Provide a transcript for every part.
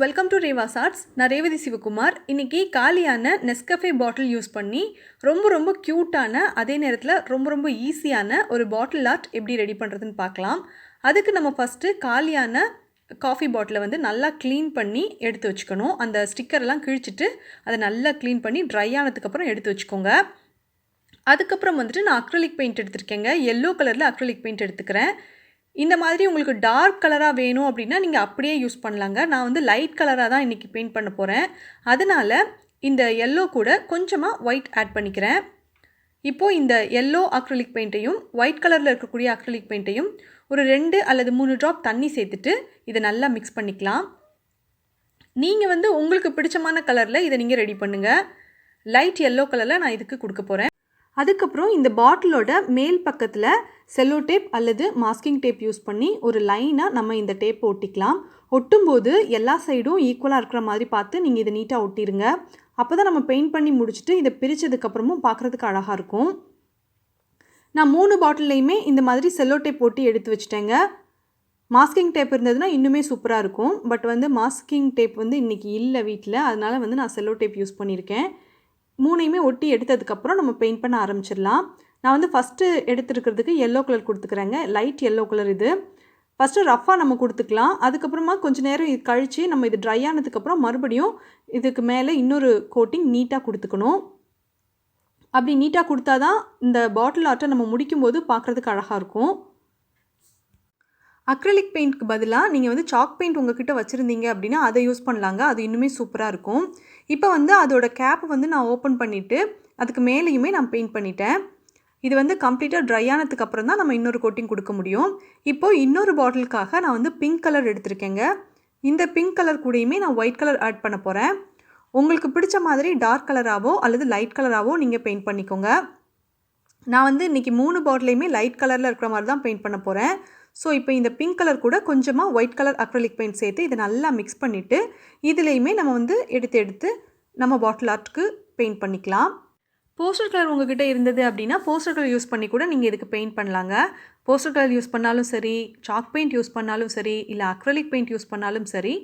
Welcome to Reva's arts. நான் ரேவதி சிவகுமார். இன்றைக்கி காலியான நெஸ்கஃபே பாட்டில் யூஸ் பண்ணி ரொம்ப க்யூட்டான, அதே நேரத்தில் ரொம்ப ஈஸியான ஒரு பாட்டில் ஆர்ட் எப்படி ரெடி பண்ணுறதுன்னு பார்க்கலாம். அதுக்கு நம்ம ஃபஸ்ட்டு காலியான காஃபி பாட்டிலை வந்து நல்லா க்ளீன் பண்ணி எடுத்து வச்சுக்கணும். அந்த ஸ்டிக்கரெல்லாம் கிழிச்சிட்டு அதை நல்லா க்ளீன் பண்ணி ட்ரை ஆனதுக்கப்புறம் எடுத்து வச்சுக்கோங்க. அதுக்கப்புறம் வந்துட்டு நான் அக்ரிலிக் பெயிண்ட் எடுத்திருக்கேங்க. எல்லோ கலரில் அக்ரிலிக் பெயிண்ட் எடுத்துக்கிறேன். இந்த மாதிரி உங்களுக்கு டார்க் கலராக வேணும் அப்படின்னா நீங்கள் அப்படியே யூஸ் பண்ணலாங்க. நான் வந்து லைட் கலராக தான் இன்றைக்கி பெயிண்ட் பண்ண போகிறேன். அதனால் இந்த எல்லோ கூட கொஞ்சமாக ஒயிட் ஆட் பண்ணிக்கிறேன். இப்போது இந்த எல்லோ அக்ரிலிக் பெயிண்ட்டையும் ஒயிட் கலரில் இருக்கக்கூடிய அக்ரிலிக் பெயிண்ட்டையும் ஒரு 2 அல்லது 3 ட்ராப் தண்ணி சேர்த்துட்டு இதை நல்லா மிக்ஸ் பண்ணிக்கலாம். நீங்கள் வந்து உங்களுக்கு பிடிச்சமான கலரில் இதை நீங்கள் ரெடி பண்ணுங்கள். லைட் எல்லோ கலரில் நான் இதுக்கு கொடுக்க போகிறேன். அதுக்கப்புறம் இந்த பாட்டிலோட மேல் பக்கத்தில் செல்லோ டேப் அல்லது மாஸ்கிங் டேப் யூஸ் பண்ணி ஒரு லைனாக நம்ம இந்த டேப்பை ஒட்டிக்கலாம். ஒட்டும்போது எல்லா சைடும் ஈக்குவலாக இருக்கிற மாதிரி பார்த்து நீங்கள் இதை நீட்டாக ஒட்டிடுங்க. அப்போ தான் நம்ம பெயிண்ட் பண்ணி முடிச்சுட்டு இதை பிரித்ததுக்கப்புறமும் பார்க்குறதுக்கு அழகாக இருக்கும். நான் 3 பாட்டில்லையுமே இந்த மாதிரி செல்லோ டேப் ஒட்டி எடுத்து வச்சுட்டேங்க. மாஸ்கிங் டேப் இருந்ததுன்னா இன்னுமே சூப்பராக இருக்கும். பட் வந்து மாஸ்கிங் டேப் வந்து இன்றைக்கி இல்லை வீட்டில், அதனால் வந்து நான் செல்லோ டேப் யூஸ் பண்ணியிருக்கேன். 3யுமே ஒட்டி எடுத்ததுக்கப்புறம் நம்ம பெயிண்ட் பண்ண ஆரம்பிச்சிடலாம். நான் வந்து ஃபஸ்ட்டு எடுத்துருக்கிறதுக்கு எல்லோ கலர் கொடுத்துக்கிறேங்க. லைட் எல்லோ கலர் இது. ஃபஸ்ட்டு ரஃப்பாக நம்ம கொடுத்துக்கலாம். அதுக்கப்புறமா கொஞ்சம் நேரம் இது கழித்து நம்ம இது ட்ரை ஆனதுக்கப்புறம் மறுபடியும் இதுக்கு மேலே இன்னொரு கோட்டிங் நீட்டாக கொடுத்துக்கணும். அப்படி நீட்டாக கொடுத்தா தான் இந்த பாட்டில் ஆர்ட்டை நம்ம முடிக்கும்போது பார்க்குறதுக்கு அழகாக இருக்கும். அக்ரிலிக் பெயிண்ட்க்கு பதிலாக நீங்கள் வந்து சாக் பெயிண்ட் உங்கள்கிட்ட வச்சுருந்தீங்க அப்படின்னா அதை யூஸ் பண்ணலாங்க. அது இன்னுமே சூப்பராக இருக்கும். இப்போ வந்து அதோட கேப் வந்து நான் ஓப்பன் பண்ணிவிட்டு அதுக்கு மேலேயுமே நான் பெயிண்ட் பண்ணிட்டேன். இது வந்து கம்ப்ளீட்டாக ட்ரை ஆனதுக்கு அப்புறம் தான் நம்ம இன்னொரு கோட்டிங் கொடுக்க முடியும். இப்போது இன்னொரு பாட்டிலுக்காக நான் வந்து பிங்க் கலர் எடுத்திருக்கேங்க. இந்த பிங்க் கலர் கூடயுமே நான் ஒயிட் கலர் ஆட் பண்ண போகிறேன். உங்களுக்கு பிடிச்ச மாதிரி டார்க் கலராகவோ அல்லது லைட் கலராகவோ நீங்கள் பெயிண்ட் பண்ணிக்கோங்க. நான் வந்து இன்றைக்கி 3 பாட்டிலையுமே லைட் கலரில் இருக்கிற மாதிரி தான் பெயிண்ட் பண்ண போகிறேன். ஸோ இப்போ இந்த பிங்க் கலர் கூட கொஞ்சமாக ஒயிட் கலர் அக்ரிலிக் பெயிண்ட் சேர்த்து இதை நல்லா மிக்ஸ் பண்ணிவிட்டு இதுலேயுமே நம்ம வந்து எடுத்து நம்ம பாட்டில் ஆர்ட்டுக்கு பெயிண்ட் பண்ணிக்கலாம். போஸ்டர் கலர் உங்ககிட்ட இருந்தது அப்படின்னா போஸ்டர் கலர் யூஸ் பண்ணி கூட நீங்கள் இதுக்கு பெயிண்ட் பண்ணலாங்க. போஸ்டர் கலர் யூஸ் பண்ணாலும் சரி, சாக் பெயிண்ட் யூஸ் பண்ணாலும் சரி, இல்லை அக்ரிலிக் பெயிண்ட் யூஸ் பண்ணாலும் சரி,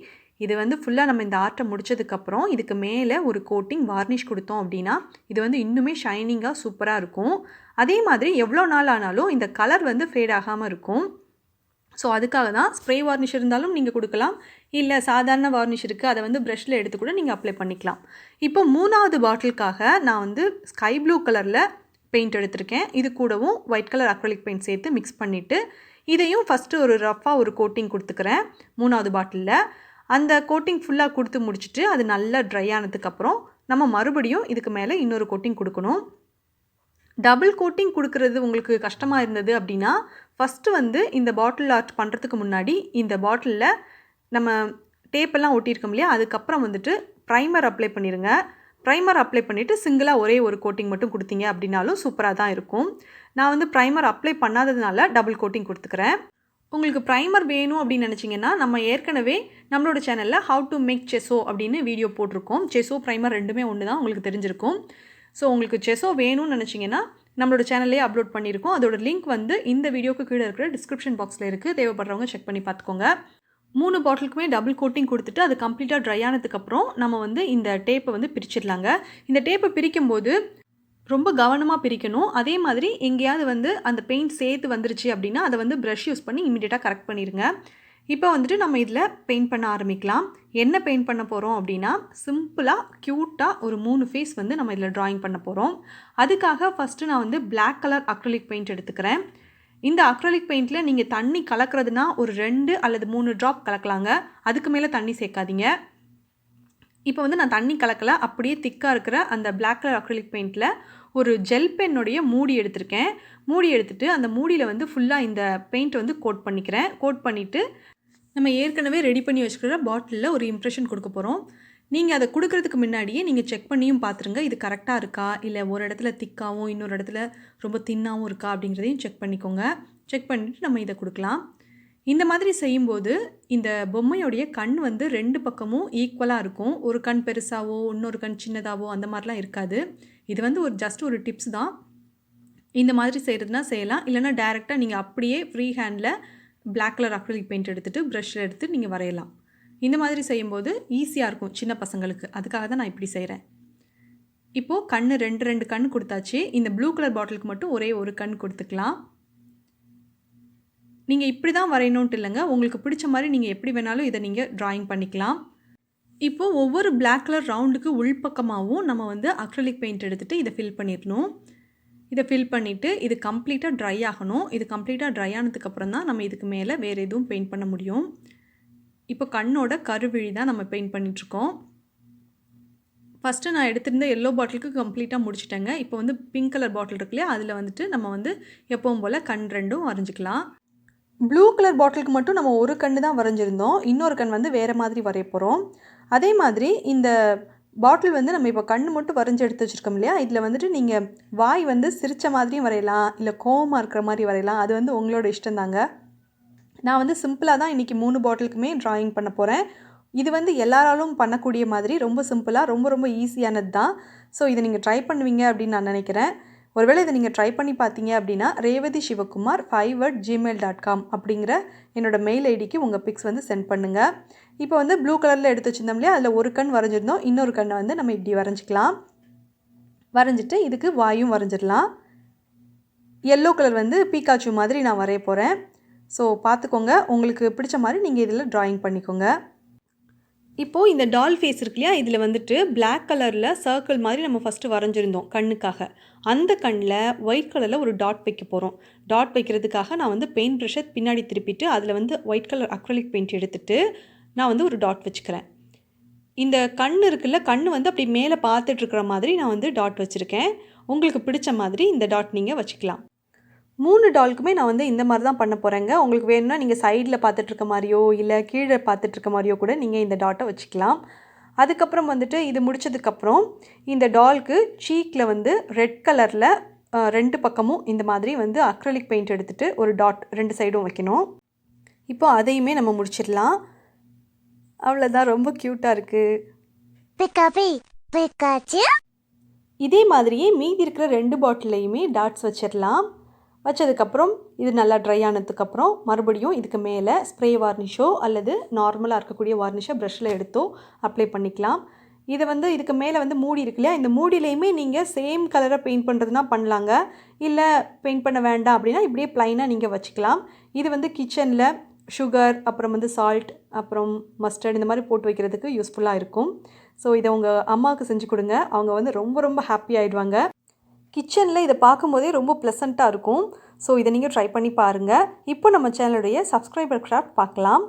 இது வந்து ஃபுல்லாக நம்ம இந்த ஆர்ட்டை முடித்ததுக்கப்புறம் இதுக்கு மேலே ஒரு கோட்டிங் வார்னிஷ் கொடுத்தோம் அப்படின்னா இது வந்து இன்னுமே ஷைனிங்காக சூப்பராக இருக்கும். அதே மாதிரி எவ்வளோ நாள் ஆனாலும் இந்த கலர் வந்து ஃபேட் ஆகாமல் இருக்கும். ஸோ அதுக்காக தான் ஸ்ப்ரே வார்னிஷ் இருந்தாலும் நீங்கள் கொடுக்கலாம், இல்லை சாதாரண வார்னிஷ் இருக்குது அதை வந்து ப்ரஷில் எடுத்து கூட நீங்கள் அப்ளை பண்ணிக்கலாம். இப்போ 3வது பாட்டிலுக்காக நான் வந்து ஸ்கை ப்ளூ கலரில் பெயிண்ட் எடுத்திருக்கேன். இது கூடவும் ஒயிட் கலர் அக்ரிலிக் பெயிண்ட் சேர்த்து மிக்ஸ் பண்ணிவிட்டு இதையும் ஃபஸ்ட்டு ஒரு ரஃப்பாக ஒரு கோட்டிங் கொடுத்துக்கிறேன். 3வது பாட்டிலில் அந்த கோட்டிங் ஃபுல்லாக கொடுத்து முடிச்சுட்டு அது நல்லா ட்ரை ஆனதுக்கப்புறம் நம்ம மறுபடியும் இதுக்கு மேலே இன்னொரு கோட்டிங் கொடுக்கணும். டபுள் கோட்டிங் கொடுக்குறது உங்களுக்கு கஷ்டமாக இருந்தது அப்படின்னா ஃபஸ்ட்டு வந்து இந்த பாட்டில் ஆர்ட் பண்ணுறதுக்கு முன்னாடி இந்த பாட்டிலில் நம்ம டேப்பெல்லாம் ஒட்டியிருக்கோம் இல்லையா, அதுக்கப்புறம் வந்துட்டு ப்ரைமர் அப்ளை பண்ணிடுங்க. ப்ரைமர் அப்ளை பண்ணிவிட்டு சிங்கிளாக ஒரே ஒரு கோட்டிங் மட்டும் கொடுத்தீங்க அப்படின்னாலும் சூப்பராக தான் இருக்கும். நான் வந்து ப்ரைமர் அப்ளை பண்ணாததுனால டபுள் கோட்டிங் கொடுத்துக்கிறேன். உங்களுக்கு ப்ரைமர் வேணும் அப்படின்னு நினச்சிங்கன்னா நம்ம ஏற்கனவே நம்மளோட சேனலில் ஹவு டு மேக் செஸோ அப்படின்னு வீடியோ போட்டிருக்கோம். செஸோ ப்ரைமர் ரெண்டுமே ஒன்று தான், உங்களுக்கு தெரிஞ்சிருக்கும். ஸோ உங்களுக்கு செஸோ வேணும்னு நினச்சிங்கன்னா நம்மளோட சேனல்லே அப்லோட் பண்ணியிருக்கோம். அதோட லிங்க் வந்து இந்த வீடியோக்கு கீழே இருக்கிற டிஸ்கிரிப்ஷன் பாக்ஸில் இருக்குது. தேவைப்படுறவங்க செக் பண்ணி பார்த்துக்கோங்க. 3 பாட்டிலுக்குமே டபுள் கோட்டிங் கொடுத்துட்டு அது கம்ப்ளீட்டாக ட்ரை ஆனதுக்கப்புறம் நம்ம வந்து இந்த டேப்பை வந்து பிரிச்சிடலாங்க. இந்த டேப்பை பிரிக்கும்போது ரொம்ப கவனமாக பிரிக்கணும். அதே மாதிரி எங்கேயாவது வந்து அந்த பெயிண்ட் சேர்த்து வந்துருச்சு அப்படின்னா அதை வந்து ப்ரஷ் யூஸ் பண்ணி இமீடியட்டாக கரெக்ட் பண்ணிடுங்க. இப்போ வந்துட்டு நம்ம இதில் பெயிண்ட் பண்ண ஆரம்பிக்கலாம். என்ன பெயிண்ட் பண்ண போகிறோம் அப்படின்னா சிம்பிளாக க்யூட்டாக ஒரு 3 ஃபேஸ் வந்து நம்ம இதில் ட்ராயிங் பண்ண போகிறோம். அதுக்காக ஃபஸ்ட்டு நான் வந்து பிளாக் கலர் அக்ரிலிக் பெயிண்ட் எடுத்துக்கிறேன். இந்த அக்ரிலிக் பெயிண்டில் நீங்கள் தண்ணி கலக்கிறதுனா ஒரு 2 அல்லது 3 ட்ராப் கலக்கலாங்க. அதுக்கு மேலே தண்ணி சேர்க்காதீங்க. இப்போ வந்து நான் தண்ணி கலக்கலை, அப்படியே திக்காக இருக்கிற அந்த பிளாக் கலர் அக்ரிலிக் பெயிண்டில் ஒரு ஜெல் பென்னுடைய மூடி எடுத்திருக்கேன். மூடி எடுத்துகிட்டு அந்த மூடியில் வந்து ஃபுல்லாக இந்த பெயிண்ட் வந்து கோட் பண்ணிக்கிறேன். கோட் பண்ணிவிட்டு நம்ம ஏற்கனவே ரெடி பண்ணி வச்சுக்கிற பாட்டிலில் ஒரு இம்ப்ரெஷன் கொடுக்க போகிறோம். நீங்கள் அதை கொடுக்கறதுக்கு முன்னாடியே நீங்கள் செக் பண்ணியும் பார்த்துருங்க, இது கரெக்டாக இருக்கா, இல்லை ஒரு இடத்துல திக்காகவும் இன்னொரு இடத்துல ரொம்ப தின்னாகவும் இருக்கா அப்படிங்கிறதையும் செக் பண்ணிக்கோங்க. செக் பண்ணிவிட்டு நம்ம இதை கொடுக்கலாம். இந்த மாதிரி செய்யும்போது இந்த பொம்மையோடைய கண் வந்து 2 பக்கமும் ஈக்குவலாக இருக்கும். ஒரு கண் பெருசாவோ இன்னொரு கண் சின்னதாவோ அந்த மாதிரிலாம் இருக்காது. இது வந்து ஜஸ்ட் ஒரு டிப்ஸ் தான். இந்த மாதிரி செய்கிறதுனா செய்யலாம், இல்லைனா டேரெக்டாக நீங்கள் அப்படியே free handle black colour acrylic paint எடுத்துகிட்டு ப்ரஷ்ஷில் எடுத்து நீங்கள் வரையலாம். இந்த மாதிரி செய்யும்போது ஈஸியாக இருக்கும் சின்ன பசங்களுக்கு. அதுக்காக தான் நான் இப்படி செய்கிறேன். இப்போது கண் 2 கண் கொடுத்தாச்சு. இந்த ப்ளூ கலர் பாட்டிலுக்கு மட்டும் ஒரே ஒரு கண் கொடுத்துக்கலாம். நீங்கள் இப்படி தான் வரையணுன்ட்டு இல்லைங்க, உங்களுக்கு பிடிச்ச மாதிரி நீங்கள் எப்படி வேணாலும் இதை நீங்கள் ட்ராயிங் பண்ணிக்கலாம். இப்போது ஒவ்வொரு பிளாக் கலர் ரவுண்டுக்கு உள்பக்கமாகவும் நம்ம வந்து அக்ரிலிக் பெயிண்ட் எடுத்துகிட்டு இதை ஃபில் பண்ணிடணும். இதை ஃபில் பண்ணிவிட்டு இது கம்ப்ளீட்டாக ட்ரை ஆகணும். இது கம்ப்ளீட்டாக ட்ரை ஆனதுக்கப்புறம் தான் நம்ம இதுக்கு மேலே வேறு எதுவும் பெயிண்ட் பண்ண முடியும். இப்போ கண்ணோட கருவிழி தான் நம்ம பெயிண்ட் பண்ணிகிட்ருக்கோம். ஃபஸ்ட்டு நான் எடுத்திருந்த எல்லோ பாட்டிலுக்கு கம்ப்ளீட்டாக முடிச்சிட்டேங்க. இப்போ வந்து பிங்க் கலர் பாட்டில் இருக்கு இல்லையா, அதில் வந்துட்டு நம்ம வந்து எப்பவும் போல் கண் 2ம் வரைஞ்சிக்கலாம். ப்ளூ கலர் பாட்டிலுக்கு மட்டும் நம்ம ஒரு கண் தான் வரைஞ்சிருந்தோம். இன்னொரு கண் வந்து வேறு மாதிரி வரைய போகிறோம். அதே மாதிரி இந்த பாட்டில் வந்து நம்ம இப்போ கண் மட்டும் வரைஞ்சி எடுத்து வச்சுருக்கோம் இல்லையா, இதில் வந்துட்டு நீங்கள் வாய் வந்து சிரித்த மாதிரியும் வரையலாம், இல்லை கோவமாக இருக்கிற மாதிரி வரையலாம். அது வந்து உங்களோட இஷ்டம் தாங்க. நான் வந்து சிம்பிளாக தான் இன்றைக்கி 3 பாட்டிலுக்குமே ட்ராயிங் பண்ண போகிறேன். இது வந்து எல்லாராலும் பண்ணக்கூடிய மாதிரி ரொம்ப சிம்பிளாக ரொம்ப ஈஸியானது தான். ஸோ இதை நீங்கள் ட்ரை பண்ணுவீங்க அப்படின்னு நான் நினைக்கிறேன். ஒருவேளை இதை நீங்கள் ட்ரை பண்ணி பார்த்தீங்க அப்படின்னா revadishivkumar5@gmail.com அப்படிங்கிற என்னோடய மெயில் ஐடிக்கு உங்கள் பிக்ஸ் வந்து சென்ட் பண்ணுங்கள். இப்போ வந்து ப்ளூ கலரில் எடுத்து வச்சுருந்தோம் இல்லையா, அதில் ஒரு கண் வரைஞ்சிருந்தோம். இன்னொரு கண்ணை வந்து நம்ம இப்படி வரைஞ்சிக்கலாம். வரைஞ்சிட்டு இதுக்கு வாயும் வரைஞ்சிடலாம். எல்லோ கலர் வந்து பீக்காச்சு மாதிரி நான் வரைய போகிறேன். ஸோ பார்த்துக்கோங்க, உங்களுக்கு பிடிச்ச மாதிரி நீங்கள் இதில் ட்ராயிங் பண்ணிக்கோங்க. இப்போது இந்த டால் ஃபேஸ் இருக்கு இல்லையா, இதில் வந்துட்டு பிளாக் கலரில் சர்க்கிள் மாதிரி நம்ம ஃபஸ்ட்டு வரைஞ்சிருந்தோம் கண்ணுக்காக. அந்த கண்ணில் ஒயிட் கலரில் ஒரு டாட் வைக்க போகிறோம். டாட் வைக்கிறதுக்காக நான் வந்து பெயிண்ட் ப்ரஷை பின்னாடி திருப்பிட்டு அதில் வந்து ஒயிட் கலர் அக்ரிலிக் பெயிண்ட் எடுத்துகிட்டு நான் வந்து ஒரு டாட் வச்சுக்கிறேன். இந்த கண் இருக்குல்ல, கண் வந்து அப்படி மேலே பார்த்துட்ருக்கிற மாதிரி நான் வந்து டாட் வச்சுருக்கேன். உங்களுக்கு பிடிச்ச மாதிரி இந்த டாட் நீங்கள் வச்சுக்கலாம். 3 டாலுக்குமே நான் வந்து இந்த மாதிரி தான் பண்ண போகிறேங்க. உங்களுக்கு வேணும்னா நீங்கள் சைடில் பார்த்துட்ருக்க மாதிரியோ இல்லை கீழே பார்த்துட்ருக்க மாதிரியோ கூட நீங்கள் இந்த டாட்டை வச்சுக்கலாம். அதுக்கப்புறம் வந்துட்டு இது முடித்ததுக்கப்புறம் இந்த டாலுக்கு சீக்கில் வந்து ரெட் கலரில் 2 பக்கமும் இந்த மாதிரி வந்து அக்ரிலிக் பெயிண்ட் எடுத்துகிட்டு ஒரு டாட் 2 சைடும் வைக்கணும். இப்போ அதையுமே நம்ம முடிச்சிடலாம். அவ்வளோதான், ரொம்ப க்யூட்டாக இருக்குது. இதே மாதிரியே மீதி இருக்கிற 2 பாட்டிலையுமே டாட்ஸ் வச்சிடலாம். வச்சதுக்கப்புறம் இது நல்லா ட்ரை ஆனதுக்கப்புறம் மறுபடியும் இதுக்கு மேலே ஸ்ப்ரே வார்னிஷோ அல்லது நார்மலாக இருக்கக்கூடிய வார்னிஷை ப்ரஷ்ஷில் எடுத்தோ அப்ளை பண்ணிக்கலாம். இதை வந்து இதுக்கு மேலே வந்து மூடி இருக்கு இல்லையா, இந்த மூடியிலையுமே நீங்கள் சேம் கலரை பெயிண்ட் பண்ணுறதுனா பண்ணலாங்க. இல்லை பெயிண்ட் பண்ண வேண்டாம் அப்படின்னா இப்படியே ப்ளைனாக நீங்கள் வச்சுக்கலாம். இது வந்து கிச்சனில் சுகர், அப்புறம் வந்து சால்ட், அப்புறம் மஸ்டர்ட் இந்த மாதிரி போட்டு வைக்கிறதுக்கு யூஸ்ஃபுல்லாக இருக்கும். ஸோ இதை உங்கள் அம்மாவுக்கு செஞ்சு கொடுங்க, அவங்க வந்து ரொம்ப ஹாப்பி ஆகிடுவாங்க. கிச்சனில் இதை பார்க்கும்போதே ரொம்ப ப்ளசண்ட்டாக இருக்கும். ஸோ இதை நீங்கள் ட்ரை பண்ணி பாருங்கள். இப்போ நம்ம சேனலுடைய சப்ஸ்கிரைபர் கிராஃப்ட் பார்க்கலாம்.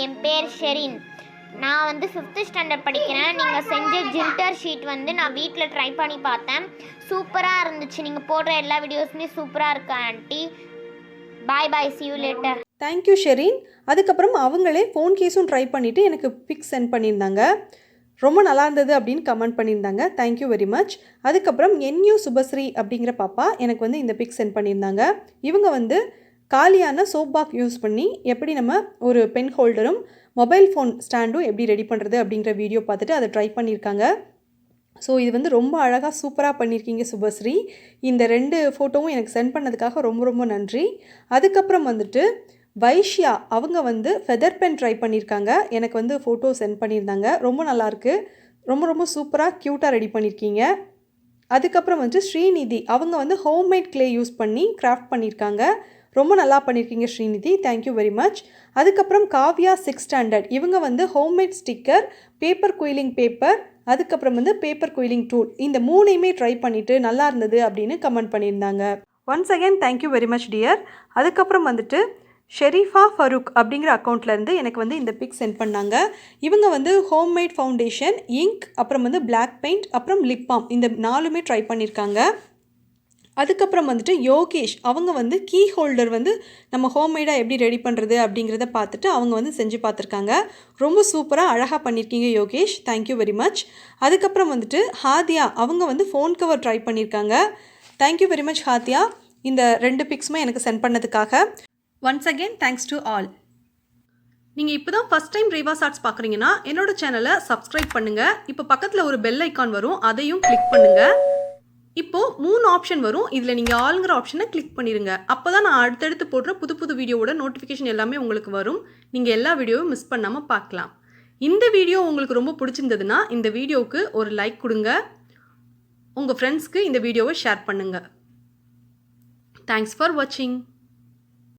என் பேர் ஷெரின். நான் வந்து 5th ஸ்டாண்டர்ட் படிக்கிறேன். நீங்கள் செஞ்ச ஜில்டர் ஷீட் வந்து நான் வீட்டில் ட்ரை பண்ணி பார்த்தேன். சூப்பராக இருந்துச்சு. நீங்கள் போடுற எல்லா வீடியோஸுமே சூப்பராக இருக்கு aunty. Bye see you later. Thank you Sherin. அதுக்கப்புறம் அவங்களே ஃபோன் கேஸும் ட்ரை பண்ணிவிட்டு எனக்கு பிக்ஸ் சென்ட் பண்ணியிருந்தாங்க. ரொம்ப நல்லா இருந்தது அப்படின்னு கமெண்ட் பண்ணியிருந்தாங்க. Thank you very much. அதுக்கப்புறம் NU சுபஸ்ரீ அப்படிங்கிற பாப்பா எனக்கு வந்து இந்த பிக்ஸ் சென்ட் பண்ணியிருந்தாங்க. இவங்க வந்து காலியான சோப் பாக்ஸ் யூஸ் பண்ணி எப்படி நம்ம ஒரு பென் ஹோல்டரும் மொபைல் ஃபோன் ஸ்டாண்டும் எப்படி ரெடி பண்ணுறது அப்படிங்கிற வீடியோ பார்த்துட்டு அதை ட்ரை பண்ணியிருக்காங்க. ஸோ இது வந்து ரொம்ப அழகாக சூப்பராக பண்ணியிருக்கீங்க சுபஸ்ரீ. இந்த 2 ஃபோட்டோவும் எனக்கு சென்ட் பண்ணதுக்காக ரொம்ப நன்றி. அதுக்கப்புறம் வந்துட்டு வைஷ்யா அவங்க வந்து ஃபெதர் பென் ட்ரை பண்ணியிருக்காங்க. எனக்கு வந்து ஃபோட்டோ சென்ட் பண்ணியிருந்தாங்க. ரொம்ப நல்லாயிருக்கு, ரொம்ப சூப்பராக க்யூட்டாக ரெடி பண்ணியிருக்கீங்க. அதுக்கப்புறம் வந்துட்டு ஸ்ரீநிதி அவங்க வந்து ஹோம்மேட் கிளே யூஸ் பண்ணி கிராஃப்ட் பண்ணியிருக்காங்க. ரொம்ப நல்லா பண்ணியிருக்கீங்க ஸ்ரீநிதி, தேங்க்யூ வெரி மச். அதுக்கப்புறம் காவ்யா 6th ஸ்டாண்டர்ட் இவங்க வந்து homemade sticker, paper quilling paper, அதுக்கப்புறம் வந்து பேப்பர் குயிலிங் டூல், இந்த 3ஐயுமே ட்ரை பண்ணிவிட்டு நல்லா இருந்தது அப்படின்னு கமெண்ட் பண்ணியிருந்தாங்க. Once again thank you very much dear. அதுக்கப்புறம் வந்துட்டு ஷெரீஃபா ஃபரூக் அப்படிங்கிற அக்கௌண்ட்லேருந்து எனக்கு வந்து இந்த பிக் சென்ட் பண்ணாங்க. இவங்க வந்து ஹோம்மேட் ஃபவுண்டேஷன், இங்க், அப்புறம் வந்து பிளாக் பெயிண்ட், அப்புறம் லிப் பாம், இந்த 4மே ட்ரை பண்ணியிருக்காங்க. அதுக்கப்புறம் வந்துட்டு யோகேஷ் அவங்க வந்து கீ ஹோல்டர் வந்து நம்ம ஹோம்மேடாக எப்படி ரெடி பண்ணுறது அப்படிங்கிறத பார்த்துட்டு அவங்க வந்து செஞ்சு பார்த்துருக்காங்க. ரொம்ப சூப்பராக அழகாக பண்ணியிருக்கீங்க யோகேஷ், தேங்க்யூ வெரி மச். அதுக்கப்புறம் வந்துட்டு ஹாதியா அவங்க வந்து ஃபோன் கவர் ட்ரை பண்ணியிருக்காங்க. தேங்க்யூ வெரி மச் ஹாதியா, இந்த 2 பிக்ஸுமே எனக்கு சென்ட் பண்ணதுக்காக. Once again thanks to all. நீங்கள் இப்போ தான் ஃபஸ்ட் டைம் ரேவாஸ் ஆர்ட்ஸ் பார்க்குறீங்கன்னா என்னோட சேனலை சப்ஸ்கிரைப் பண்ணுங்கள். இப்போ பக்கத்தில் ஒரு பெல் ஐக்கான் வரும், அதையும் கிளிக் பண்ணுங்கள். இப்போது 3 ஆப்ஷன் வரும். இதில் நீங்கள் ஆளுங்கிற ஆப்ஷனை கிளிக் பண்ணிடுங்க. அப்போ தான் நான் அடுத்தடுத்து போடுற புது புது வீடியோவோட நோட்டிஃபிகேஷன் எல்லாமே உங்களுக்கு வரும். நீங்கள் எல்லா வீடியோவும் மிஸ் பண்ணாமல் பார்க்கலாம். இந்த வீடியோ உங்களுக்கு ரொம்ப பிடிச்சிருந்ததுன்னா இந்த வீடியோவுக்கு ஒரு லைக் கொடுங்க. உங்கள் ஃப்ரெண்ட்ஸ்க்கு இந்த வீடியோவை ஷேர் பண்ணுங்கள். தேங்க்ஸ் ஃபார் வாட்சிங்.